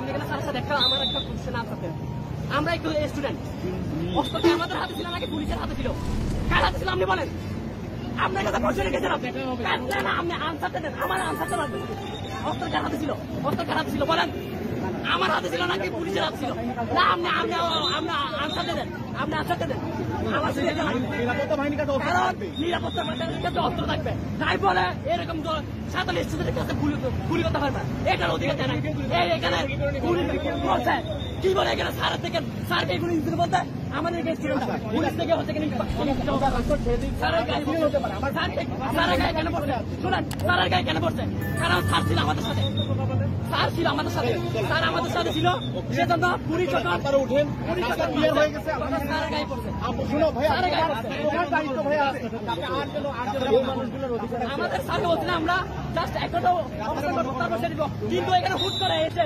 আপনি এখানে স্যারের সাথে একটা আমার একটা কোশ্চেন আনসার দেন। আমরা একটু স্টুডেন্ট, অস্ত্র কি আমাদের হাতে ছিল নাকি পুলিশের হাতে ছিল? কার হাতে ছিল আপনি বলেন? আপনার কাছে প্রশ্ন রেখেছেন আপনি, না আপনি আনসারটা দেন, আমার আনসারটা লাগবে। অস্ত্র কার হাতে ছিল? অস্ত্র কার হাতে ছিল বলেন? আমার হাতে ছিল নাকি পুলিশের হাতে ছিল? না আপনি আপনি আপনি আনসারটা দেন, আপনি আনসারটা দেন। নিরাপত্তা বাহিনীর কাছে নিরাপত্তা বাহিনীর কাছে অস্ত্র থাকবে, তাই বলে এরকম 47 স্টুডেন্টের কাছে গুলি করতে পারবে, এটার অধিকার দেয় না। এই এখানে গুলি করছে কি বলে, এখানে স্যারের থেকে স্যারকে গুলি দিতে বলতে আমাদের স্টুডেন্ট পুলিশ থেকে হচ্ছে স্যারের গায়ে কেন পড়ছে? শুনেন, স্যারের গায়ে কেন পড়ছে? কারণ স্যার ছিল আমাদের সাথে, স্যার ছিল আমাদের সাথে, স্যার আমাদের সাথে ছিল, সেজন্য পুলিশ যখন উঠেন হয়ে গেছে স্যারের গায়ে পড়ছে। শুনো ভাই, আমাদের সাথে বলছিলাম আমরা জাস্ট একটা অবস্থান করতে পারবো, কিন্তু এখানে হুট করে এসে